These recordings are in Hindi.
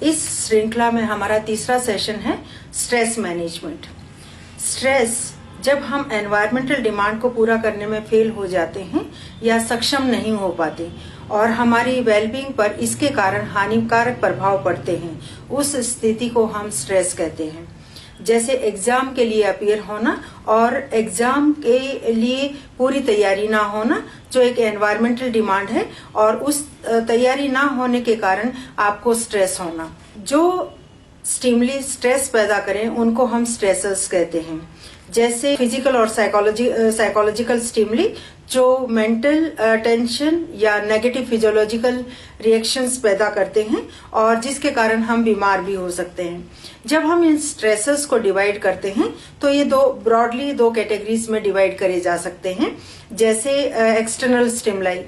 इस श्रृंखला में हमारा तीसरा सेशन है स्ट्रेस मैनेजमेंट। स्ट्रेस जब हम एनवायरमेंटल डिमांड को पूरा करने में फेल हो जाते हैं या सक्षम नहीं हो पाते और हमारी वेलबींग पर इसके कारण हानिकारक प्रभाव पड़ते हैं, उस स्थिति को हम स्ट्रेस कहते हैं। जैसे एग्जाम के लिए अपीयर होना और एग्जाम के लिए पूरी तैयारी ना होना, जो एक एनवायरमेंटल डिमांड है, और उस तैयारी ना होने के कारण आपको स्ट्रेस होना। जो स्टिमुली स्ट्रेस पैदा करें उनको हम स्ट्रेसर्स कहते हैं। जैसे फिजिकल और साइकोलॉजिकल स्टिमुली जो मेंटल टेंशन या नेगेटिव फिजियोलॉजिकल रिएक्शंस पैदा करते हैं और जिसके कारण हम बीमार भी हो सकते हैं। जब हम इन स्ट्रेसर्स को डिवाइड करते हैं तो ये ब्रॉडली दो कैटेगरीज में डिवाइड करे जा सकते हैं। जैसे एक्सटर्नल स्टिमुलाई,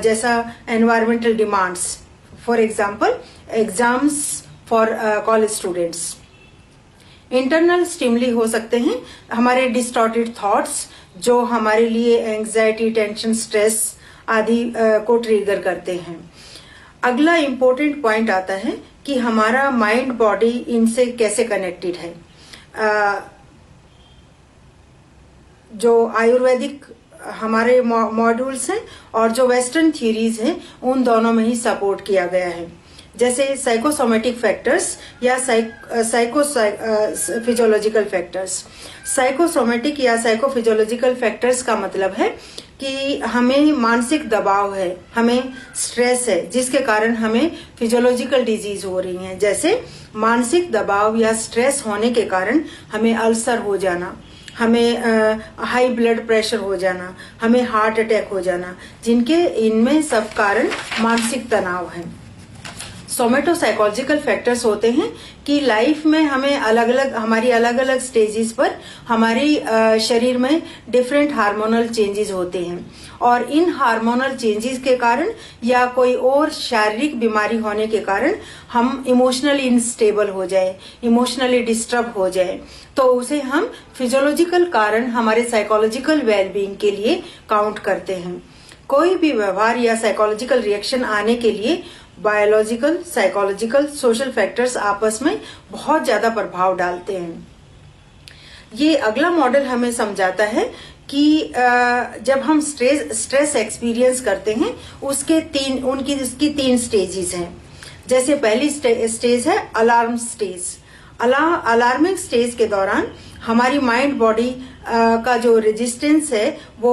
जैसा environmental demands, for example exams for college students. Internal stimuli हो सकते हैं हमारे डिस्टॉर्टेड थॉट्स, जो हमारे लिए एंजाइटी, टेंशन, स्ट्रेस आदि को ट्रिगर करते हैं। अगला इम्पोर्टेंट पॉइंट आता है कि हमारा माइंड बॉडी इनसे कैसे कनेक्टेड है। जो आयुर्वेदिक हमारे मॉड्यूल्स हैं और जो वेस्टर्न थ्योरीज हैं, उन दोनों में ही सपोर्ट किया गया है। जैसे साइकोसोमेटिक फैक्टर्स या फिजियोलॉजिकल फैक्टर्स। साइकोसोमेटिक या साइकोफिजियोलॉजिकल फैक्टर्स का मतलब है कि हमें मानसिक दबाव है, हमें स्ट्रेस है, जिसके कारण हमें फिजियोलॉजिकल डिजीज हो रही हैं। जैसे मानसिक दबाव या स्ट्रेस होने के कारण हमें अल्सर हो जाना, हमें हाई ब्लड प्रेशर हो जाना, हमें हार्ट अटैक हो जाना, जिनके इनमें सब कारण मानसिक तनाव है। सोमेटोसाइकोलॉजिकल फैक्टर्स होते हैं कि लाइफ में हमें हमारी अलग अलग स्टेजेस पर हमारी शरीर में डिफरेंट हार्मोनल चेंजेस होते हैं और इन हार्मोनल चेंजेस के कारण या कोई और शारीरिक बीमारी होने के कारण हम इमोशनली इनस्टेबल हो जाए, इमोशनली डिस्टर्ब हो जाए, तो उसे हम फिजियोलॉजिकल कारण हमारे साइकोलॉजिकल वेलबींग के लिए काउंट करते हैं। कोई भी व्यवहार या साइकोलॉजिकल रिएक्शन आने के लिए बायोलॉजिकल, साइकोलॉजिकल, सोशल फैक्टर्स आपस में बहुत ज्यादा प्रभाव डालते हैं। ये अगला मॉडल हमें समझाता है कि जब हम स्ट्रेस एक्सपीरियंस करते हैं उसकी तीन स्टेजेस हैं। जैसे पहली स्टेज है अलार्म स्टेज। अलार्मिंग स्टेज के दौरान हमारी माइंड बॉडी का जो रेजिस्टेंस है वो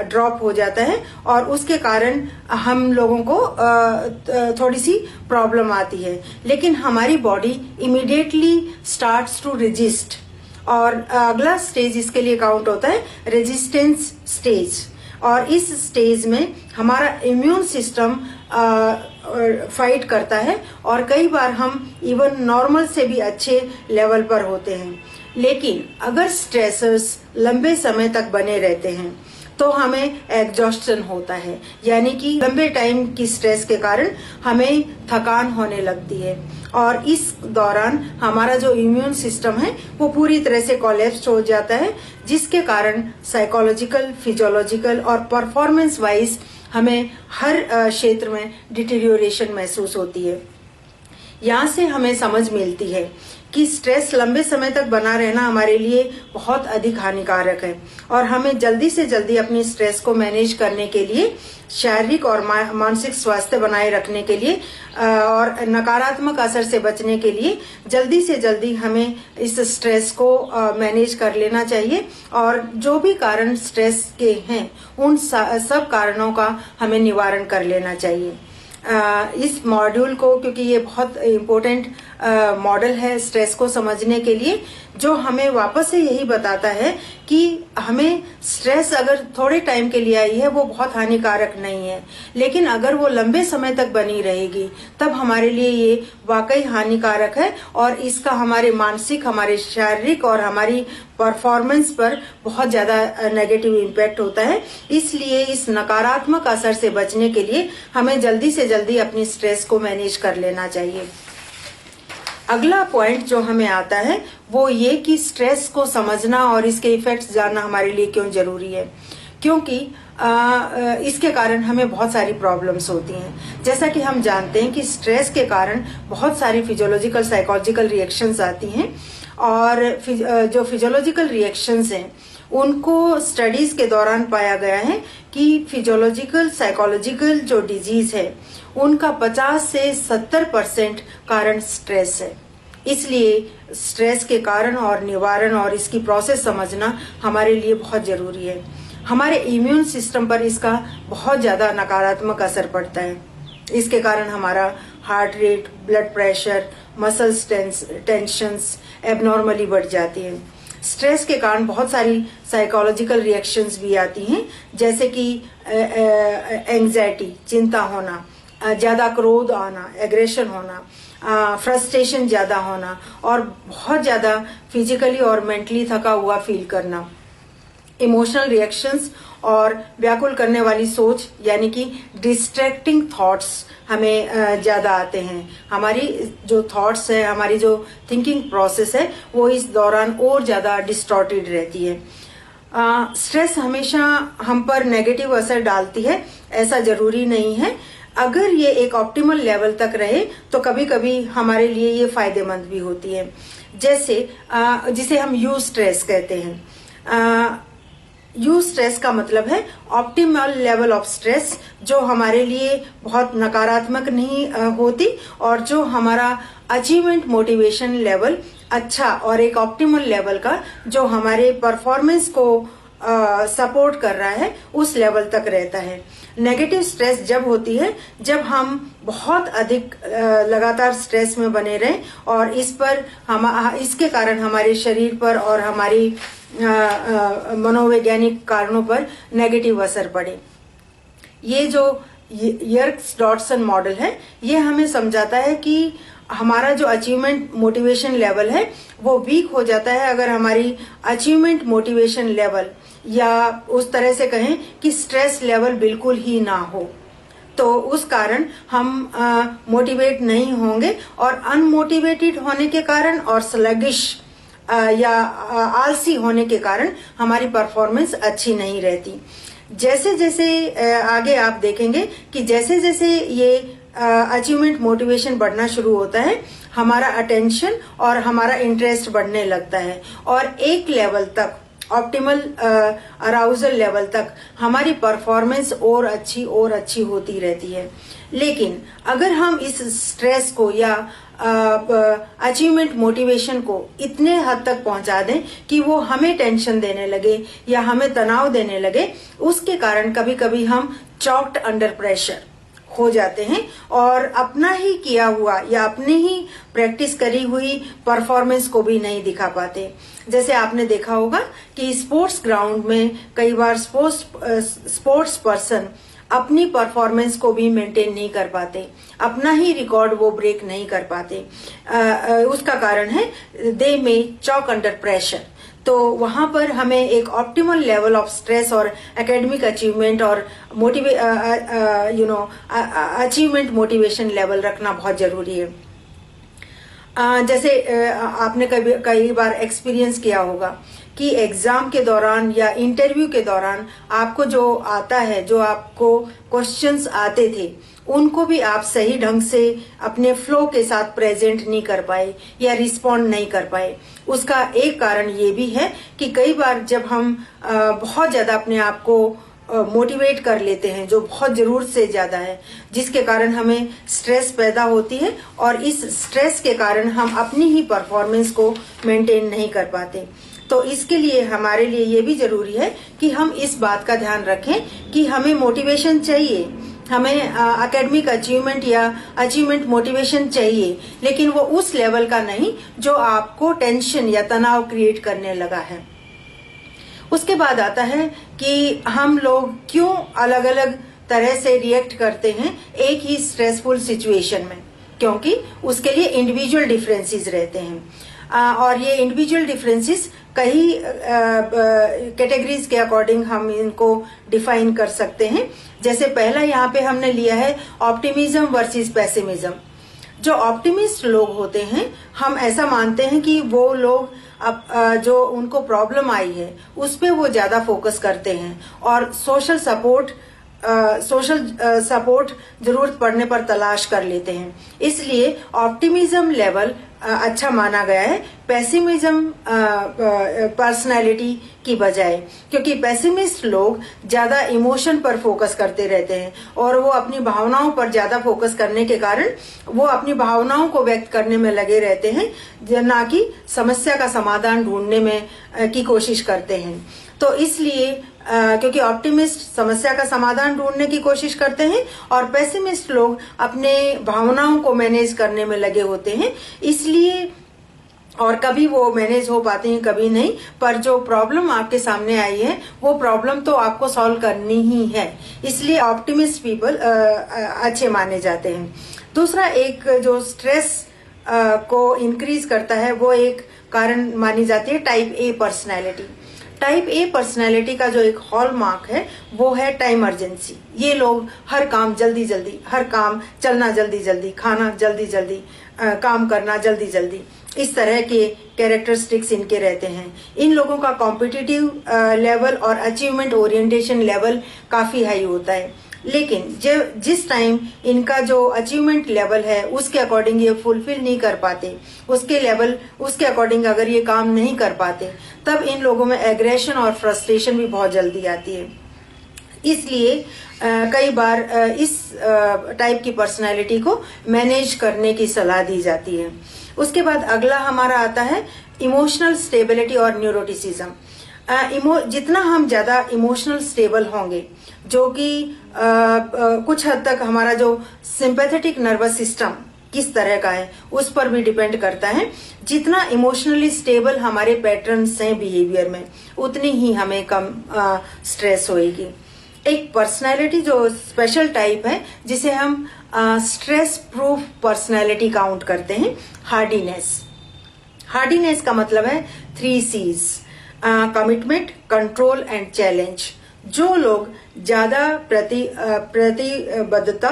ड्रॉप हो जाता है और उसके कारण हम लोगों को थोड़ी सी प्रॉब्लम आती है, लेकिन हमारी body immediately starts to resist. और अगला स्टेज इसके लिए काउंट होता है रेजिस्टेंस स्टेज, और इस स्टेज में हमारा इम्यून सिस्टम फाइट करता है और कई बार हम इवन नॉर्मल से भी अच्छे लेवल पर होते हैं। लेकिन अगर स्ट्रेसर्स लंबे समय तक बने रहते हैं तो हमें एग्जॉस्टन होता है, यानी कि लंबे टाइम की स्ट्रेस के कारण हमें थकान होने लगती है और इस दौरान हमारा जो इम्यून सिस्टम है वो पूरी तरह से कोलैप्स हो जाता है, जिसके कारण साइकोलॉजिकल, फिजियोलॉजिकल और परफॉर्मेंस वाइज हमें हर क्षेत्र में डिटेरियोरेशन महसूस होती है। यहाँ से हमें समझ मिलती है कि स्ट्रेस लंबे समय तक बना रहना हमारे लिए बहुत अधिक हानिकारक है और हमें जल्दी से जल्दी अपनी स्ट्रेस को मैनेज करने के लिए, शारीरिक और मानसिक स्वास्थ्य बनाए रखने के लिए और नकारात्मक असर से बचने के लिए जल्दी से जल्दी हमें इस स्ट्रेस को मैनेज कर लेना चाहिए और जो भी कारण स्ट्रेस के हैं उन सब कारणों का हमें निवारण कर लेना चाहिए। इस मॉड्यूल को, क्योंकि ये बहुत इम्पोर्टेंट मॉडल है स्ट्रेस को समझने के लिए, जो हमें वापस से यही बताता है कि हमें स्ट्रेस अगर थोड़े टाइम के लिए आई है वो बहुत हानिकारक नहीं है, लेकिन अगर वो लंबे समय तक बनी रहेगी तब हमारे लिए ये वाकई हानिकारक है और इसका हमारे मानसिक, हमारे शारीरिक और हमारी परफॉर्मेंस पर बहुत ज्यादा नेगेटिव इम्पैक्ट होता है। इसलिए इस नकारात्मक असर से बचने के लिए हमें जल्दी से जल्दी अपनी स्ट्रेस को मैनेज कर लेना चाहिए। अगला पॉइंट जो हमें आता है वो ये कि स्ट्रेस को समझना और इसके इफेक्ट्स जानना हमारे लिए क्यों जरूरी है। क्योंकि इसके कारण हमें बहुत सारी प्रॉब्लम्स होती हैं। जैसा कि हम जानते हैं कि स्ट्रेस के कारण बहुत सारी फिजियोलॉजिकल साइकोलॉजिकल रिएक्शंस आती हैं, और जो फिजियोलॉजिकल रिएक्शंस हैं उनको स्टडीज के दौरान पाया गया है कि फिजियोलॉजिकल साइकोलॉजिकल जो डिजीज है उनका 50 से 70% कारण स्ट्रेस है। इसलिए स्ट्रेस के कारण और निवारण और इसकी प्रोसेस समझना हमारे लिए बहुत जरूरी है। हमारे इम्यून सिस्टम पर इसका बहुत ज्यादा नकारात्मक असर पड़ता है। इसके कारण हमारा heart rate, blood pressure, muscles tensions abnormally बढ़ जाती है। स्ट्रेस के कारण बहुत सारी साइकोलॉजिकल रिएक्शंस भी आती हैं, जैसे कि एंजाइटी, चिंता होना, ज्यादा क्रोध आना, एग्रेशन होना, फ्रस्ट्रेशन ज्यादा होना, और बहुत ज्यादा फिजिकली और मेंटली थका हुआ फील करना, इमोशनल रिएक्शंस और व्याकुल करने वाली सोच यानी कि डिस्ट्रैक्टिंग थॉट्स हमें ज्यादा आते हैं। हमारी जो थॉट्स है, हमारी जो थिंकिंग प्रोसेस है, वो इस दौरान और ज्यादा डिस्टॉर्टेड रहती है। स्ट्रेस हमेशा हम पर नेगेटिव असर डालती है, ऐसा जरूरी नहीं है। अगर ये एक ऑप्टिमल लेवल तक रहे तो कभी कभी हमारे लिए ये फायदेमंद भी होती है। जैसे जिसे हम यू स्ट्रेस कहते हैं। यू स्ट्रेस का मतलब है ऑप्टिमल लेवल ऑफ स्ट्रेस, जो हमारे लिए बहुत नकारात्मक नहीं होती और जो हमारा अचीवमेंट मोटिवेशन लेवल अच्छा और एक ऑप्टिमल लेवल का जो हमारे परफॉर्मेंस को सपोर्ट कर रहा है उस लेवल तक रहता है। नेगेटिव स्ट्रेस जब होती है जब हम बहुत अधिक लगातार स्ट्रेस में बने रहें और इसके कारण हमारे शरीर पर और हमारी मनोवैज्ञानिक कारणों पर नेगेटिव असर पड़े। ये जो यर्क्स-डॉडसन मॉडल है, ये हमें समझाता है कि हमारा जो अचीवमेंट मोटिवेशन लेवल है वो वीक हो जाता है अगर हमारी अचीवमेंट मोटिवेशन लेवल, या उस तरह से कहें कि स्ट्रेस लेवल बिल्कुल ही ना हो, तो उस कारण हम मोटिवेट नहीं होंगे, और अनमोटिवेटेड होने के कारण और स्लगिश या आलसी होने के कारण हमारी परफॉर्मेंस अच्छी नहीं रहती। जैसे जैसे आगे आप देखेंगे कि जैसे जैसे ये अचीवमेंट मोटिवेशन बढ़ना शुरू होता है, हमारा अटेंशन और हमारा इंटरेस्ट बढ़ने लगता है, और एक लेवल तक ऑप्टिमल अराउजल लेवल तक हमारी परफॉर्मेंस और अच्छी होती रहती है। लेकिन अगर हम इस स्ट्रेस को या अचीवमेंट मोटिवेशन को इतने हद तक पहुंचा दें कि वो हमें टेंशन देने लगे या हमें तनाव देने लगे, उसके कारण कभी कभी हम चॉक्ड अंडर प्रेशर हो जाते हैं और अपना ही किया हुआ या अपनी ही प्रैक्टिस करी हुई परफॉर्मेंस को भी नहीं दिखा पाते। जैसे आपने देखा होगा कि स्पोर्ट्स ग्राउंड में कई बार स्पोर्ट्स पर्सन अपनी परफॉर्मेंस को भी मेंटेन नहीं कर पाते, अपना ही रिकॉर्ड वो ब्रेक नहीं कर पाते। उसका कारण है दे में चॉक अंडर प्रेशर। तो वहां पर हमें एक ऑप्टिमल लेवल ऑफ स्ट्रेस और एकेडमिक अचीवमेंट और अचीवमेंट मोटिवेशन लेवल रखना बहुत जरूरी है। जैसे आपने कई बार एक्सपीरियंस किया होगा कि एग्जाम के दौरान या इंटरव्यू के दौरान आपको जो आता है, जो आपको क्वेश्चंस आते थे, उनको भी आप सही ढंग से अपने फ्लो के साथ प्रेजेंट नहीं कर पाए या रिस्पॉन्ड नहीं कर पाए। उसका एक कारण ये भी है कि कई बार जब हम बहुत ज्यादा अपने आप को मोटिवेट कर लेते हैं, जो बहुत जरूरत से ज्यादा है, जिसके कारण हमें स्ट्रेस पैदा होती है, और इस स्ट्रेस के कारण हम अपनी ही परफॉर्मेंस को मेंटेन नहीं कर पाते। तो इसके लिए हमारे लिए ये भी जरूरी है कि हम इस बात का ध्यान रखें कि हमें मोटिवेशन चाहिए, हमें एकेडमिक अचीवमेंट या अचीवमेंट मोटिवेशन चाहिए, लेकिन वो उस लेवल का नहीं जो आपको टेंशन या तनाव क्रिएट करने लगा है। उसके बाद आता है कि हम लोग क्यों अलग अलग तरह से रिएक्ट करते हैं एक ही स्ट्रेसफुल सिचुएशन में, क्योंकि उसके लिए इंडिविजुअल डिफरेंसेस रहते हैं, और ये इंडिविजुअल डिफरेंसेस कई कैटेगरीज के अकॉर्डिंग हम इनको डिफाइन कर सकते हैं। जैसे पहला यहाँ पे हमने लिया है ऑप्टिमिज्म वर्सेस पेसिमिज्म। जो ऑप्टिमिस्ट लोग होते हैं, हम ऐसा मानते हैं कि वो लोग अब जो उनको प्रॉब्लम आई है उस पे वो ज्यादा फोकस करते हैं और सोशल सपोर्ट जरूरत पड़ने पर तलाश कर लेते हैं। इसलिए ऑप्टिमिज्म लेवल अच्छा माना गया है पेसिमिज्म पर्सनालिटी की बजाय, क्योंकि पेसिमिस्ट लोग ज्यादा इमोशन पर फोकस करते रहते हैं और वो अपनी भावनाओं पर ज्यादा फोकस करने के कारण वो अपनी भावनाओं को व्यक्त करने में लगे रहते हैं, ना कि समस्या का समाधान ढूंढने में की कोशिश करते हैं। तो इसलिए क्योंकि ऑप्टिमिस्ट समस्या का समाधान ढूंढने की कोशिश करते हैं और पेसिमिस्ट लोग अपने भावनाओं को मैनेज करने में लगे होते हैं, इसलिए और कभी वो मैनेज हो पाते हैं कभी नहीं, पर जो प्रॉब्लम आपके सामने आई है वो प्रॉब्लम तो आपको सॉल्व करनी ही है, इसलिए ऑप्टिमिस्ट पीपल अच्छे माने जाते हैं। दूसरा, एक जो स्ट्रेस को इंक्रीज करता है वो एक कारण मानी जाती है type A personality. Type A personality का जो एक हॉलमार्क है वो है टाइम अर्जेंसी। ये लोग हर काम जल्दी जल्दी, हर काम चलना जल्दी जल्दी, खाना जल्दी जल्दी, काम करना जल्दी जल्दी, इस तरह के कैरेक्टरिस्टिक्स इनके रहते हैं। इन लोगों का कॉम्पिटिटिव लेवल और अचीवमेंट ओरिएंटेशन लेवल काफी हाई होता है, लेकिन जिस टाइम इनका जो अचीवमेंट लेवल है उसके अकॉर्डिंग ये फुलफिल नहीं कर पाते, उसके अकॉर्डिंग अगर ये काम नहीं कर पाते, तब इन लोगों में एग्रेशन और फ्रस्ट्रेशन भी बहुत जल्दी आती है। इसलिए कई बार इस टाइप की पर्सनालिटी को मैनेज करने की सलाह दी जाती है। उसके बाद अगला हमारा आता है इमोशनल स्टेबिलिटी और न्यूरोटिसिज्म। जितना हम ज्यादा इमोशनल स्टेबल होंगे, जो कि कुछ हद तक हमारा जो सिंपैथेटिक नर्वस सिस्टम किस तरह का है उस पर भी डिपेंड करता है। जितना इमोशनली स्टेबल हमारे पैटर्न्स हैं बिहेवियर में, उतनी ही हमें कम स्ट्रेस होएगी। एक पर्सनैलिटी जो स्पेशल टाइप है जिसे हम स्ट्रेस प्रूफ पर्सनैलिटी काउंट करते हैं, हार्डीनेस। हार्डीनेस का मतलब है 3 C's, commitment, control and challenge. जो लोग ज्यादा प्रतिबद्धता,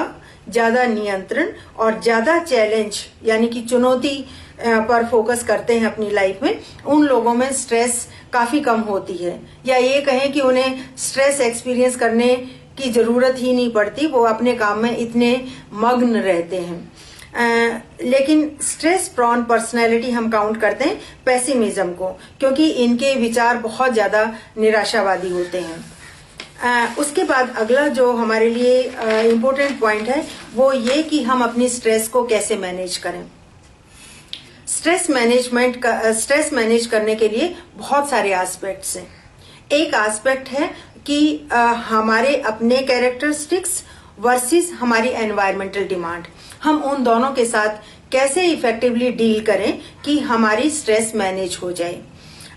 ज्यादा नियंत्रण और ज्यादा चैलेंज यानी कि चुनौती पर फोकस करते हैं अपनी लाइफ में, उन लोगों में स्ट्रेस काफी कम होती है, या ये कहें कि उन्हें स्ट्रेस एक्सपीरियंस करने की जरूरत ही नहीं पड़ती, वो अपने काम में इतने मग्न रहते हैं। लेकिन स्ट्रेस प्रॉन पर्सनैलिटी हम काउंट करते हैं पेसिमिज्म को, क्योंकि इनके विचार बहुत ज्यादा निराशावादी होते हैं। उसके बाद अगला जो हमारे लिए इम्पोर्टेंट पॉइंट है वो ये कि हम अपनी स्ट्रेस को कैसे मैनेज करें। स्ट्रेस मैनेज करने के लिए बहुत सारे एस्पेक्ट्स हैं। एक एस्पेक्ट है कि हमारे अपने कैरेक्टरिस्टिक्स वर्सेस हमारी एनवायरमेंटल डिमांड, हम उन दोनों के साथ कैसे इफेक्टिवली डील करें कि हमारी स्ट्रेस मैनेज हो जाए।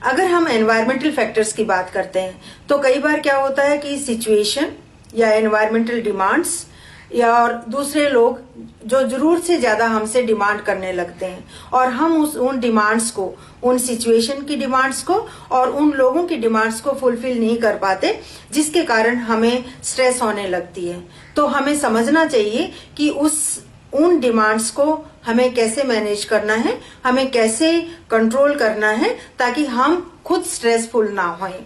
अगर हम एनवायरमेंटल फैक्टर्स की बात करते हैं तो कई बार क्या होता है कि सिचुएशन या एनवायरमेंटल डिमांड्स या और दूसरे लोग जो जरूरत से ज्यादा हमसे डिमांड करने लगते हैं और हम उन डिमांड्स को, उन सिचुएशन की डिमांड्स को और उन लोगों की डिमांड्स को फुलफिल नहीं कर पाते, जिसके कारण हमें स्ट्रेस होने लगती है। तो हमें समझना चाहिए कि उन डिमांड्स को हमें कैसे मैनेज करना है, हमें कैसे कंट्रोल करना है ताकि हम खुद स्ट्रेसफुल ना होएं।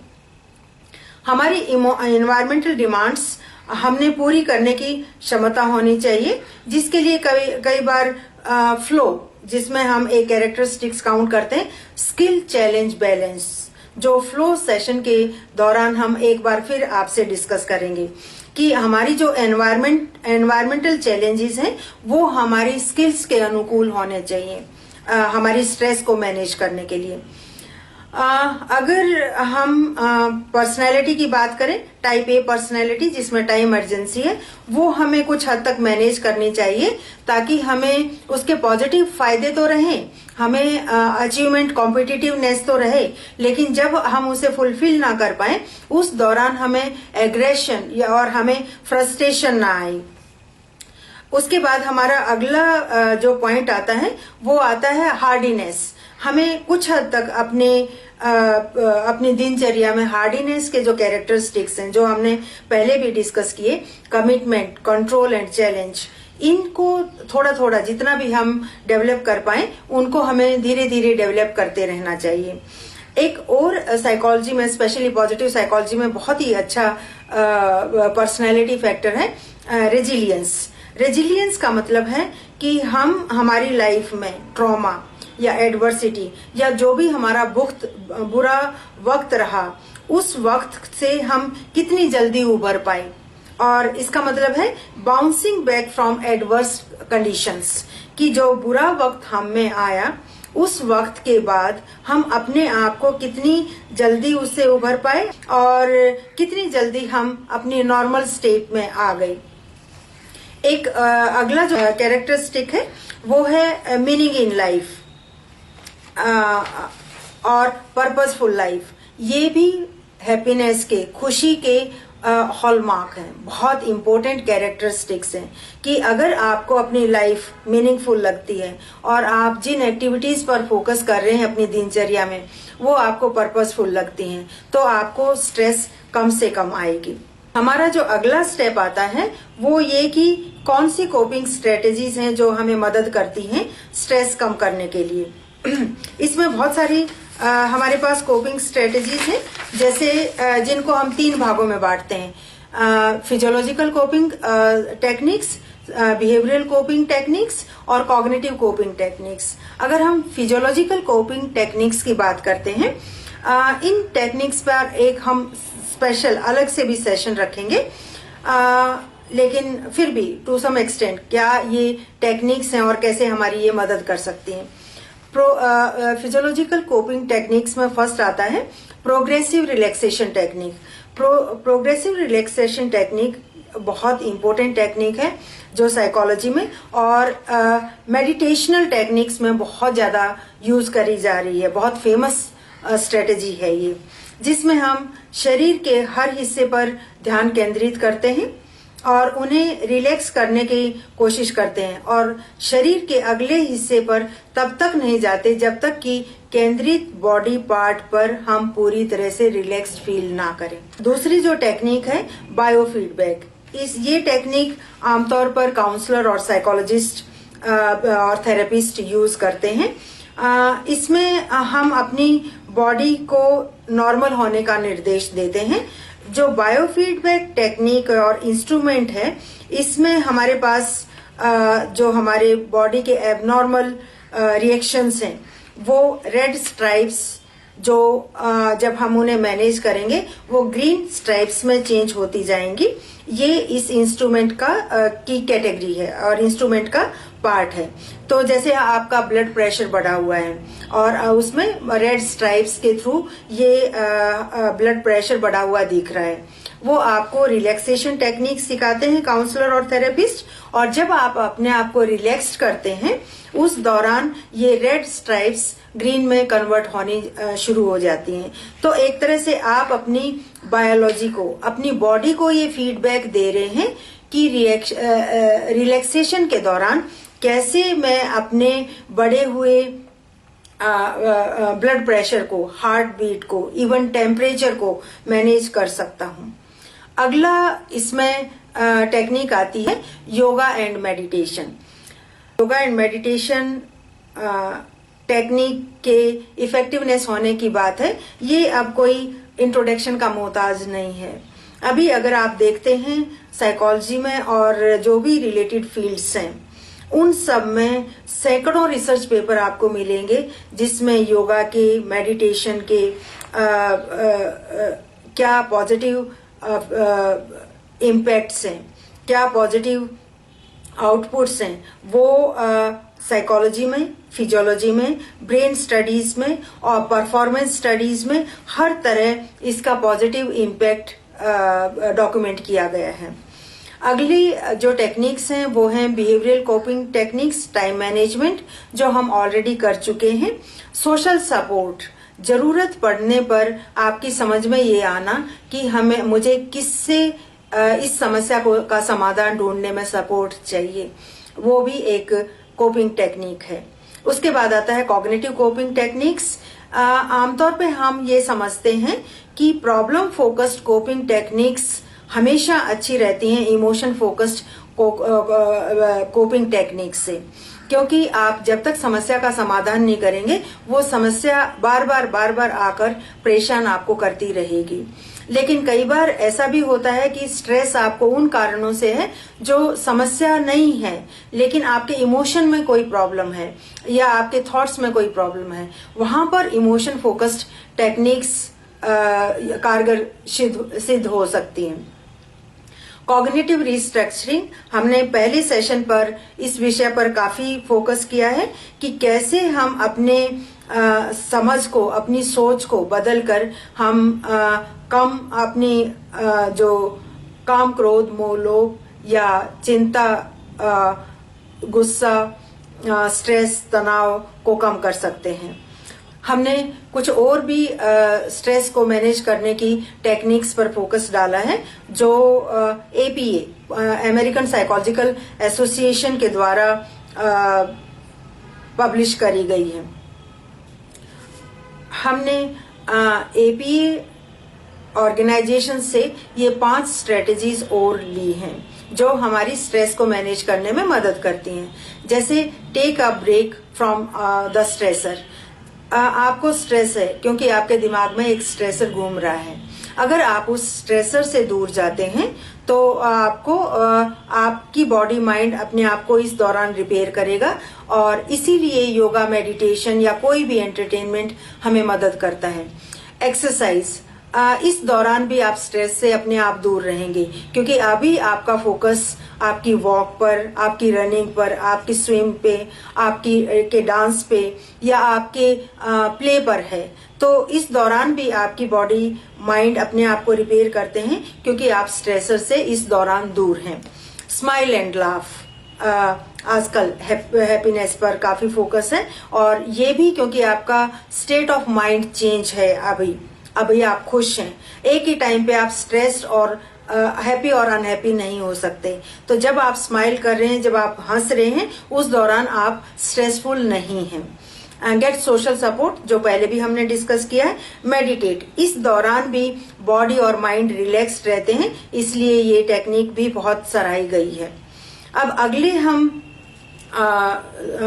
हमारी एनवायरमेंटल डिमांड्स हमने पूरी करने की क्षमता होनी चाहिए, जिसके लिए कई बार फ्लो, जिसमें हम एक कैरेक्टरिस्टिक्स काउंट करते हैं स्किल चैलेंज बैलेंस, जो फ्लो सेशन के दौरान हम एक बार फिर आपसे डिस्कस करेंगे कि हमारी जो एनवायरमेंटल चैलेंजेस हैं वो हमारी स्किल्स के अनुकूल होने चाहिए हमारी स्ट्रेस को मैनेज करने के लिए। अगर हम पर्सनैलिटी की बात करें, टाइप ए पर्सनैलिटी जिसमें टाइम अर्जेंसी है, वो हमें कुछ हद तक मैनेज करनी चाहिए ताकि हमें उसके पॉजिटिव फायदे तो रहें, हमें अचीवमेंट कॉम्पिटिटिवनेस तो रहे, लेकिन जब हम उसे फुलफिल ना कर पाए उस दौरान हमें एग्रेशन या और हमें फ्रस्ट्रेशन ना आए। उसके बाद हमारा अगला जो पॉइंट आता है वो आता है हार्डीनेस। हमें कुछ हद तक अपनी दिनचर्या में हार्डीनेस के जो कैरेक्टरिस्टिक्स हैं, जो हमने पहले भी डिस्कस किए, कमिटमेंट, कंट्रोल एंड चैलेंज, इनको थोड़ा थोड़ा जितना भी हम डेवलप कर पाए उनको हमें धीरे धीरे डेवलप करते रहना चाहिए। एक और साइकोलॉजी में, स्पेशली पॉजिटिव साइकोलॉजी में बहुत ही अच्छा पर्सनैलिटी फैक्टर है रेजिलियंस। रेजिलियंस का मतलब है कि हम हमारी लाइफ में ट्रॉमा या एडवर्सिटी या जो भी हमारा बुरा वक्त रहा, उस वक्त से हम कितनी जल्दी उबर पाए। और इसका मतलब है bouncing back from adverse conditions, कि जो बुरा वक्त हम में आया उस वक्त के बाद हम अपने आप को कितनी जल्दी उससे उभर पाए और कितनी जल्दी हम अपनी नॉर्मल स्टेट में आ गए। एक अगला जो कैरेक्टरिस्टिक है वो है मीनिंग इन लाइफ और पर्पसफुल लाइफ। ये भी हैप्पीनेस के, खुशी के हॉलमार्क हैं, बहुत इंपॉर्टेंट कैरेक्टरिस्टिक्स हैं कि अगर आपको अपनी लाइफ मीनिंगफुल लगती है और आप जिन एक्टिविटीज पर फोकस कर रहे हैं अपनी दिनचर्या में वो आपको पर्पसफुल लगती हैं, तो आपको स्ट्रेस कम से कम आएगी। हमारा जो अगला स्टेप आता है वो ये कि कौन सी कोपिंग स्ट्रेटेजीज हैं जो हमें मदद करती हैं स्ट्रेस कम करने के लिए। इसमें बहुत सारी हमारे पास कोपिंग स्ट्रेटेजीज हैं, जैसे जिनको हम 3 भागों में बांटते हैं, physiological coping techniques, behavioural coping techniques और कॉग्निटिव कोपिंग टेक्निक्स। अगर हम फिजियोलॉजिकल कोपिंग टेक्निक्स की बात करते हैं, इन टेक्निक्स पर एक हम स्पेशल अलग से भी सेशन रखेंगे, लेकिन फिर भी टू सम एक्सटेंट क्या ये टेक्निक्स हैं और कैसे हमारी ये मदद कर सकती हैं। फिजियोलॉजिकल कोपिंग टेक्निक्स में फर्स्ट आता है progressive relaxation technique. Progressive relaxation technique बहुत इंपॉर्टेंट टेक्निक है जो साइकोलॉजी में और मेडिटेशनल टेक्निक्स में बहुत ज्यादा यूज करी जा रही है। बहुत फेमस स्ट्रेटेजी है ये, जिसमें हम शरीर के हर हिस्से पर ध्यान केंद्रित करते हैं और उन्हें रिलैक्स करने की कोशिश करते हैं और शरीर के अगले हिस्से पर तब तक नहीं जाते जब तक कि केंद्रित बॉडी पार्ट पर हम पूरी तरह से रिलैक्स्ड फील ना करें। दूसरी जो टेक्निक है बायोफीडबैक, ये टेक्निक आमतौर पर काउंसलर और साइकोलॉजिस्ट और थेरेपिस्ट यूज करते हैं। इसमें हम अपनी बॉडी को नॉर्मल होने का निर्देश देते हैं। जो बायोफीडबैक टेक्निक और इंस्ट्रूमेंट है, इसमें हमारे पास जो हमारे बॉडी के एबनॉर्मल रिएक्शंस हैं वो रेड स्ट्राइप्स, जो जब हम उन्हें मैनेज करेंगे वो ग्रीन स्ट्राइप्स में चेंज होती जाएंगी। ये इस इंस्ट्रूमेंट का की कैटेगरी है और इंस्ट्रूमेंट का पार्ट है। तो जैसे आपका ब्लड प्रेशर बढ़ा हुआ है और उसमें रेड स्ट्राइप्स के थ्रू ये ब्लड प्रेशर बढ़ा हुआ दिख रहा है, वो आपको रिलैक्सेशन टेक्निक सिखाते हैं काउंसलर और थेरेपिस्ट। और जब आप अपने आप को रिलैक्स करते हैं उस दौरान ये रेड स्ट्राइप्स ग्रीन में कन्वर्ट होनी शुरू हो जाती हैं। तो एक तरह से आप अपनी बायोलॉजी को, अपनी बॉडी को ये फीडबैक दे रहे हैं कि रिलैक्सेशन के दौरान कैसे मैं अपने बढ़े हुए ब्लड प्रेशर को, हार्ट बीट को, इवन टेम्परेचर को मैनेज कर सकता हूँ। अगला इसमें टेक्निक आती है yoga and meditation. Yoga and meditation technique के इफेक्टिवनेस होने की बात है, ये अब कोई इंट्रोडक्शन का मोहताज नहीं है। अभी अगर आप देखते हैं साइकोलॉजी में और जो भी रिलेटेड फील्ड्स हैं उन सब में सैकड़ों रिसर्च पेपर आपको मिलेंगे जिसमें योगा के, मेडिटेशन के क्या पॉजिटिव इम्पैक्ट्स हैं, क्या पॉजिटिव आउटपुट्स हैं, वो साइकोलॉजी में, फिजियोलॉजी में, ब्रेन स्टडीज में और परफॉर्मेंस स्टडीज में हर तरह इसका पॉजिटिव इम्पैक्ट डॉक्यूमेंट किया गया है। अगली जो टेक्निक्स हैं वो हैं behavioural coping techniques, time management, जो हम ऑलरेडी कर चुके हैं। सोशल सपोर्ट, जरूरत पड़ने पर आपकी समझ में ये आना कि मुझे किससे इस समस्या का समाधान ढूंढने में सपोर्ट चाहिए, वो भी एक कोपिंग टेक्निक है। उसके बाद आता है कॉग्निटिव कोपिंग टेक्निक्स। आमतौर पे हम ये समझते हैं कि प्रॉब्लम फोकस्ड कोपिंग टेक्निक्स हमेशा अच्छी रहती हैं इमोशन फोकस्ड कोपिंग टेक्निक से, क्योंकि आप जब तक समस्या का समाधान नहीं करेंगे वो समस्या बार बार आकर परेशान आपको करती रहेगी। लेकिन कई बार ऐसा भी होता है कि स्ट्रेस आपको उन कारणों से है जो समस्या नहीं है, लेकिन आपके इमोशन में कोई प्रॉब्लम है या आपके थॉट्स में कोई प्रॉब्लम है। वहां पर इमोशन फोकस्ड टेक्निक्स कारगर सिद्ध हो सकती हैं। कॉग्निटिव रिस्ट्रक्चरिंग, हमने पहले सेशन पर इस विषय पर काफी फोकस किया है कि कैसे हम अपने समझ को, अपनी सोच को बदलकर हम कम अपनी जो काम, क्रोध, मोह, लोभ या चिंता, गुस्सा, स्ट्रेस, तनाव को कम कर सकते हैं। हमने कुछ और भी स्ट्रेस को मैनेज करने की टेक्निक्स पर फोकस डाला है जो APA, अमेरिकन साइकोलॉजिकल एसोसिएशन के द्वारा पब्लिश करी गई है। हमने APA ऑर्गेनाइजेशन से ये 5 स्ट्रेटेजीज और ली हैं जो हमारी स्ट्रेस को मैनेज करने में मदद करती हैं। जैसे take a break from the stressor. आपको स्ट्रेस है क्योंकि आपके दिमाग में एक स्ट्रेसर घूम रहा है। अगर आप उस स्ट्रेसर से दूर जाते हैं तो आपको आपकी बॉडी माइंड अपने आप को इस दौरान रिपेयर करेगा, और इसीलिए योगा, मेडिटेशन या कोई भी एंटरटेनमेंट हमें मदद करता है। एक्सरसाइज, इस दौरान भी आप स्ट्रेस से अपने आप दूर रहेंगे क्योंकि अभी आपका फोकस आपकी वॉक पर, आपकी रनिंग पर, आपकी स्विम पे, आपकी के डांस पे या आपके प्ले पर है। तो इस दौरान भी आपकी बॉडी माइंड अपने आप को रिपेयर करते हैं क्योंकि आप स्ट्रेसर से इस दौरान दूर हैं। स्माइल एंड लाफ, आजकल हैप्पीनेस पर काफी फोकस है, और ये भी क्योंकि आपका स्टेट ऑफ माइंड चेंज है। अभी आप खुश हैं, एक ही टाइम पे आप स्ट्रेस्ड और हैप्पी और अनहैप्पी नहीं हो सकते। तो जब आप स्माइल कर रहे हैं, जब आप हंस रहे हैं, उस दौरान आप स्ट्रेसफुल नहीं हैं। गेट सोशल सपोर्ट, जो पहले भी हमने डिस्कस किया है। मेडिटेट, इस दौरान भी बॉडी और माइंड रिलैक्स्ड रहते हैं, इसलिए ये टेक्निक भी बहुत सराही गई है। अब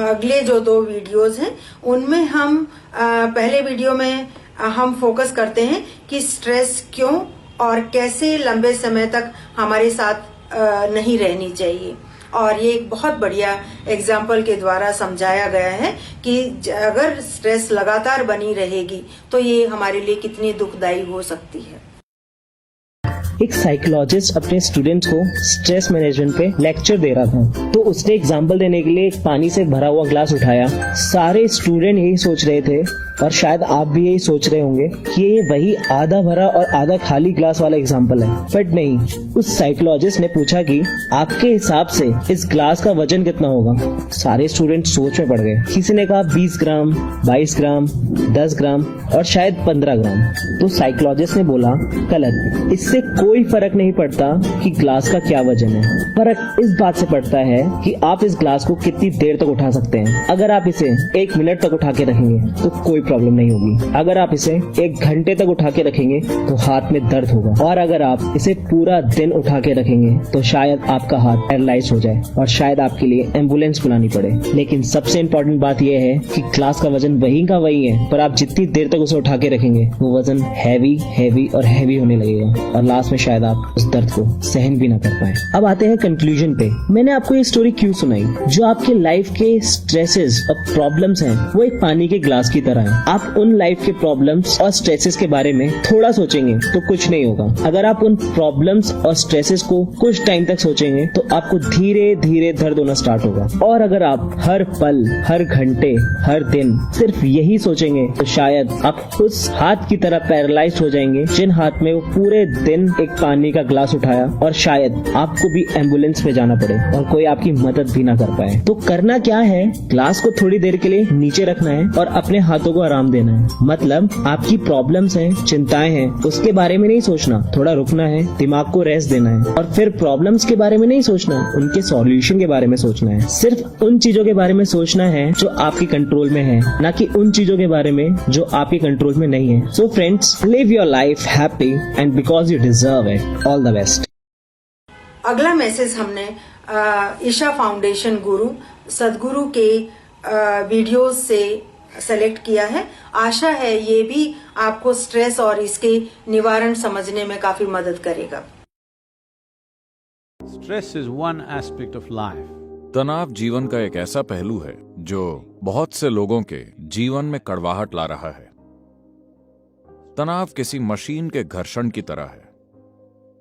अगले जो 2 वीडियोज हैं उनमें हम पहले वीडियो में हम फोकस करते हैं कि स्ट्रेस क्यों और कैसे लंबे समय तक हमारे साथ नहीं रहनी चाहिए, और ये एक बहुत बढ़िया एग्जाम्पल के द्वारा समझाया गया है कि अगर स्ट्रेस लगातार बनी रहेगी तो ये हमारे लिए कितनी दुखदायी हो सकती है। एक साइकोलॉजिस्ट अपने स्टूडेंट्स को स्ट्रेस मैनेजमेंट पे लेक्चर दे रहा था, तो उसने एग्जाम्पल देने के लिए एक पानी से भरा हुआ ग्लास उठाया। सारे स्टूडेंट यही सोच रहे थे, और शायद आप भी यही सोच रहे होंगे कि ये वही आधा भरा और आधा खाली ग्लास वाला एग्जाम्पल है, बट नहीं। उस साइकोलॉजिस्ट ने पूछा कि आपके हिसाब से इस ग्लास का वजन कितना होगा। सारे स्टूडेंट सोच में पड़ गए। किसी ने कहा 20 ग्राम, 22 ग्राम, 10 ग्राम और शायद 15 ग्राम। तो साइकोलॉजिस्ट ने बोला गलत, इससे कोई फर्क नहीं पड़ता कि ग्लास का क्या वजन है। फर्क इस बात से पड़ता है कि आप इस ग्लास को कितनी देर तक उठा सकते हैं। अगर आप इसे 1 मिनट तक उठा के रखेंगे तो कोई प्रॉब्लम नहीं होगी। अगर आप इसे 1 घंटे तक उठा के रखेंगे तो हाथ में दर्द होगा, और अगर आप इसे पूरा दिन उठा के रखेंगे तो शायद आपका हाथ पैरालाइज हो जाए और शायद आपके लिए एम्बुलेंस बुलानी पड़े। लेकिन सबसे इम्पोर्टेंट बात यह है कि ग्लास का वजन वही का वही है, पर आप जितनी देर तक उसे उठा के रखेंगे वो वजन हैवी और हैवी होने लगेगा, और लास्ट में शायद आप उस दर्द को सहन भी ना कर पाए। अब आते हैं कंक्लूजन पे। मैंने आपको ये स्टोरी क्यों सुनाई? जो आपके लाइफ के स्ट्रेसेस और प्रॉब्लम्स हैं वो एक पानी के ग्लास की तरह है। आप उन लाइफ के प्रॉब्लम्स और स्ट्रेसेस के बारे में थोड़ा सोचेंगे तो कुछ नहीं होगा। अगर आप उन प्रॉब्लम्स और स्ट्रेसेस को कुछ टाइम तक सोचेंगे तो आपको धीरे धीरे दर्द होना स्टार्ट होगा, और अगर आप हर पल, हर घंटे, हर दिन सिर्फ यही सोचेंगे तो शायद आप उस हाथ की तरह पैरालाइज हो जाएंगे जिन हाथ में वो पूरे दिन एक पानी का ग्लास उठाया, और शायद आपको भी एम्बुलेंस में जाना पड़े और कोई आपकी मदद भी ना कर पाए। तो करना क्या है? ग्लास को थोड़ी देर के लिए नीचे रखना है और अपने हाथों को आराम देना है। मतलब आपकी प्रॉब्लम्स हैं, चिंताएं हैं, उसके बारे में नहीं सोचना, थोड़ा रुकना है, दिमाग को रेस्ट देना है, और फिर प्रॉब्लम्स के बारे में नहीं सोचना, उनके सॉल्यूशन के बारे में सोचना है। सिर्फ उन चीजों के बारे में सोचना है जो आपके कंट्रोल में है, ना कि उन चीजों के बारे में जो आपके कंट्रोल में नहीं है। So friends, live your life happy and because you deserve it. All the best. अगला मैसेज हमने ईशा फाउंडेशन गुरु सदगुरु के वीडियोस से सेलेक्ट किया है। आशा है ये भी आपको स्ट्रेस और इसके निवारण समझने में काफी मदद करेगा। Stress is one aspect of life. तनाव जीवन का एक ऐसा पहलू है जो बहुत से लोगों के जीवन में कड़वाहट ला रहा है। तनाव किसी मशीन के घर्षण की तरह है।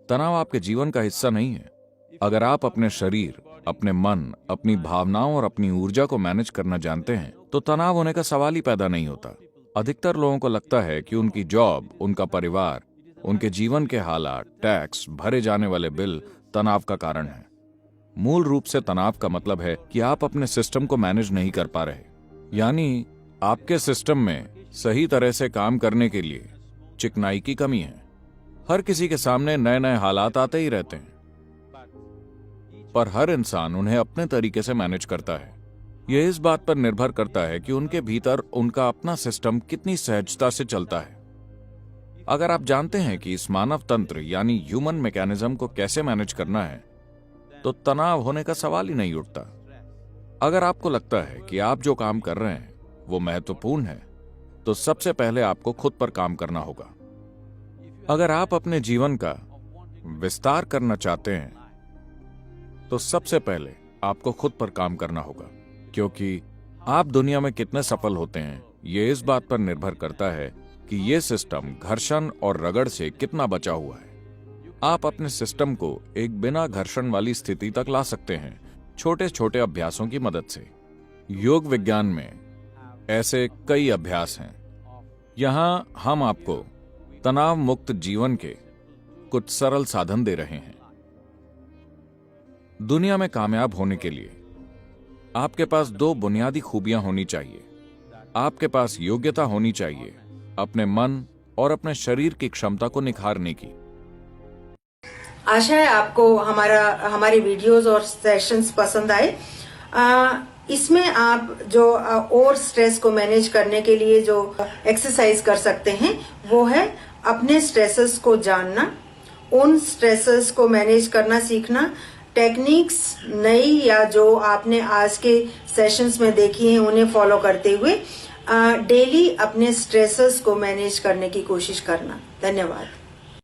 तनाव आपके जीवन का हिस्सा नहीं है। अगर आप अपने शरीर, अपने मन, अपनी भावनाओं और अपनी ऊर्जा को मैनेज करना जानते हैं तो तनाव होने का सवाल ही पैदा नहीं होता। अधिकतर लोगों को लगता है कि उनकी जॉब, उनका परिवार, उनके जीवन के हालात, टैक्स, भरे जाने वाले बिल तनाव का कारण है। मूल रूप से तनाव का मतलब है कि आप अपने सिस्टम को मैनेज नहीं कर पा रहे, यानी आपके सिस्टम में सही तरह से काम करने के लिए चिकनाई की कमी है। हर किसी के सामने नए नए हालात आते ही रहते हैं, पर हर इंसान उन्हें अपने तरीके से मैनेज करता है। यह इस बात पर निर्भर करता है कि उनके भीतर उनका अपना सिस्टम कितनी सहजता से चलता है। अगर आप जानते हैं कि इस मानव तंत्र यानी ह्यूमन मैकेनिज्म को कैसे मैनेज करना है तो तनाव होने का सवाल ही नहीं उठता। अगर आपको लगता है कि आप जो काम कर रहे हैं वो महत्वपूर्ण है तो सबसे पहले आपको खुद पर काम करना होगा। अगर आप अपने जीवन का विस्तार करना चाहते हैं तो सबसे पहले आपको खुद पर काम करना होगा, क्योंकि आप दुनिया में कितने सफल होते हैं ये इस बात पर निर्भर करता है कि ये सिस्टम घर्षण और रगड़ से कितना बचा हुआ है। आप अपने सिस्टम को एक बिना घर्षण वाली स्थिति तक ला सकते हैं छोटे छोटे अभ्यासों की मदद से। योग विज्ञान में ऐसे कई अभ्यास हैं। यहां हम आपको तनाव मुक्त जीवन के कुछ सरल साधन दे रहे हैं। दुनिया में कामयाब होने के लिए आपके पास दो बुनियादी खूबियां होनी चाहिए। आपके पास योग्यता होनी चाहिए अपने मन और अपने शरीर की क्षमता को निखारने की। आशा है आपको हमारे वीडियोस और सेशंस पसंद आए। इसमें आप जो और स्ट्रेस को मैनेज करने के लिए जो एक्सरसाइज कर सकते हैं वो है अपने स्ट्रेसेस को जानना, उन स्ट्रेसेस को मैनेज करना सीखना, टेक्निक्स नई या जो आपने आज के सेशंस में देखी हैं उन्हें फॉलो करते हुए डेली अपने स्ट्रेसेस को मैनेज करने की कोशिश करना। धन्यवाद।